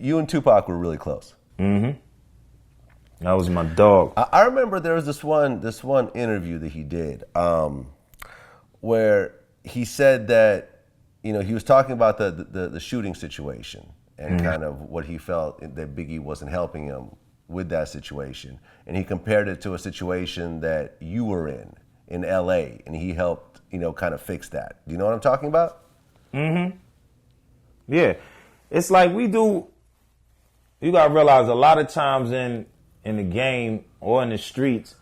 you and Tupac were really close. Mm-hmm. That was my dog. I remember there was this one interview that he did where he said that, you know, he was talking about the shooting situation and kind of what he felt that Biggie wasn't helping him with that situation. And he compared it to a situation that you were in LA, and he helped, you know, kind of fix that. Do you know what I'm talking about? Mm-hmm. Yeah. It's like we do, you gotta realize a lot of times in the game or in the streets,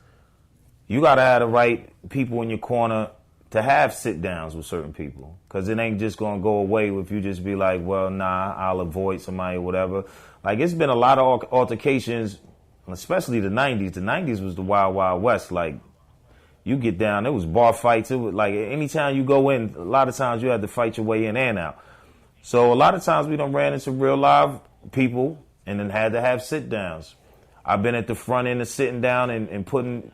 you gotta have the right people in your corner to have sit downs with certain people. Cause it ain't just gonna go away if you just be like, well, nah, I'll avoid somebody or whatever. Like, it's been a lot of altercations, especially the 90s. The 90s was the Wild Wild West. Like, you get down, it was bar fights. It was like, anytime you go in, a lot of times you had to fight your way in and out. So a lot of times we done ran into real live people and then had to have sit downs. I've been at the front end of sitting down and putting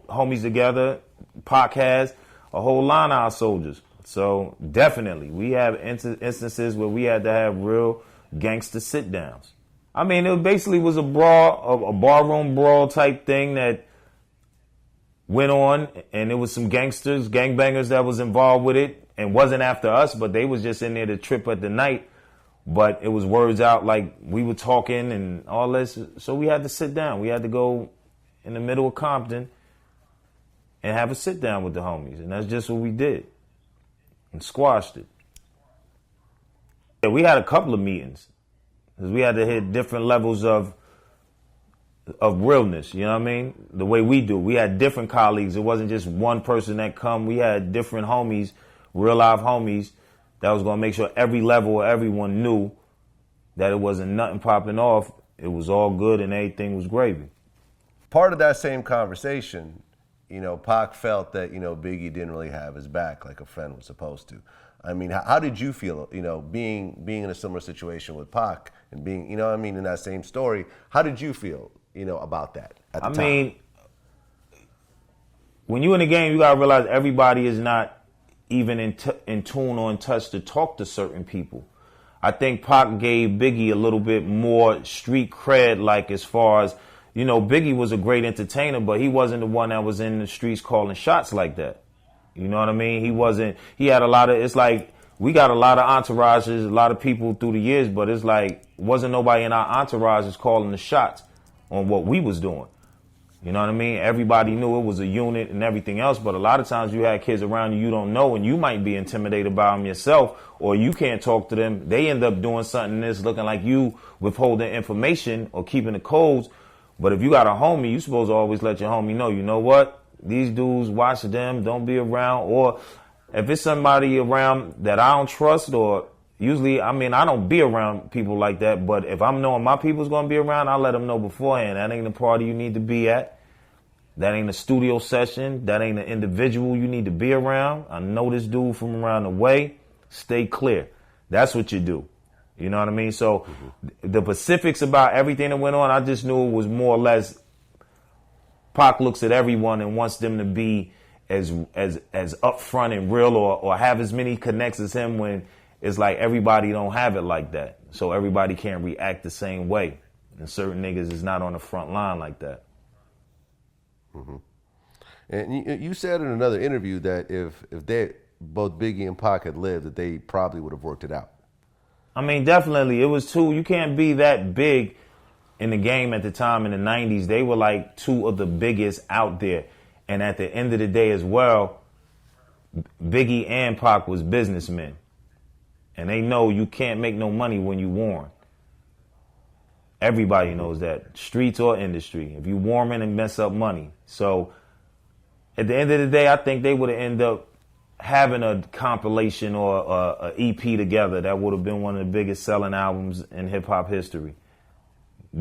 homies together. Pac has a whole line of our soldiers. So definitely, we have instances where we had to have real gangster sit downs. I mean, it basically was a brawl, a barroom brawl type thing that went on, and there was some gangsters, gangbangers that was involved with it, and wasn't after us, but they was just in there to trip at the night. But it was words out like we were talking and all this. So we had to sit down. We had to go in the middle of Compton and have a sit down with the homies. And that's just what we did. And squashed it. Yeah, we had a couple of meetings. Because we had to hit different levels of realness, you know what I mean? The way we do. We had different colleagues. It wasn't just one person that come. We had different homies, real live homies, that was going to make sure every level of everyone knew that it wasn't nothing popping off. It was all good and everything was gravy. Part of that same conversation, you know, Pac felt that, you know, Biggie didn't really have his back like a friend was supposed to. I mean, how did you feel, you know, being in a similar situation with Pac and being, you know what I mean, in that same story? How did you feel, you know, about that at the time? I mean, when you in the game, you got to realize everybody is not even in tune or in touch to talk to certain people. I think Pac gave Biggie a little bit more street cred, like as far as, you know, Biggie was a great entertainer, but he wasn't the one that was in the streets calling shots like that. You know what I mean? He had a lot of, it's like, we got a lot of entourages, a lot of people through the years, but it's like, wasn't nobody in our entourages calling the shots on what we was doing. You know what I mean? Everybody knew it was a unit and everything else, but a lot of times you had kids around you don't know, and you might be intimidated by them yourself, or you can't talk to them. They end up doing something that's looking like you withholding information or keeping the codes. But if you got a homie, you supposed to always let your homie know, you know what? These dudes, watch them, don't be around. Or if it's somebody around that I don't trust, or usually, I mean, I don't be around people like that, but if I'm knowing my people's going to be around, I'll let them know beforehand. That ain't the party you need to be at. That ain't a studio session. That ain't an individual you need to be around. I know this dude from around the way. Stay clear. That's what you do. You know what I mean? So the specifics about everything that went on, I just knew it was more or less Pac looks at everyone and wants them to be as upfront and real, or have as many connects as him, when it's like everybody don't have it like that. So everybody can't react the same way. And certain niggas is not on the front line like that. Mm-hmm. And you said in another interview that if both Biggie and Pac had lived, that they probably would have worked it out. I mean, definitely. It was two. You can't be that big in the game at the time in the 90s. They were like two of the biggest out there. And at the end of the day as well, Biggie and Pac was businessmen. And they know you can't make no money when you warn. Everybody knows that, streets or industry. If you warming and mess up money. So at the end of the day, I think they would have ended up having a compilation or a EP together. That would have been one of the biggest selling albums in hip hop history.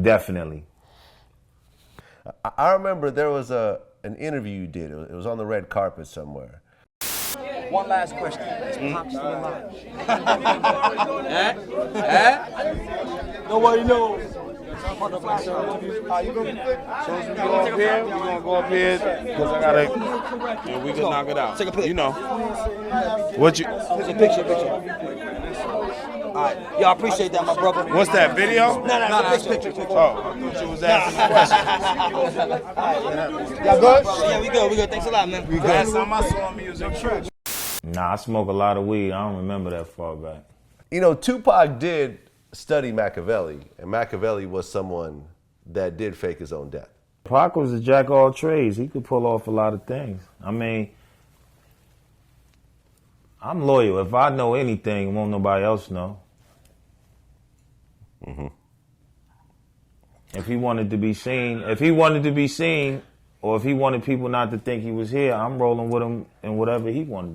Definitely. I remember there was an interview you did. It was on the red carpet somewhere. One last question. Is Pac still alive? Nobody knows. On the Flashback. Are you going to be quick? So as we go up here, we're going to go up here because I got to, and we can knock it out. Take a picture. You know. What you? Take a picture. All right. Y'all appreciate that, my brother. What's that, video? No, picture. Oh, I thought you was asking a question. Y'all good? Yeah, we good. Thanks a lot, man. We Last time I saw him, he was in church. Nah, I smoke a lot of weed. I don't remember that far back. You know, Tupac did study Machiavelli, and Machiavelli was someone that did fake his own death. Pac was a jack of all trades. He could pull off a lot of things. I mean, I'm loyal. If I know anything, won't nobody else know. Mm-hmm. If he wanted to be seen, or if he wanted people not to think he was here, I'm rolling with him in whatever he wanted to do.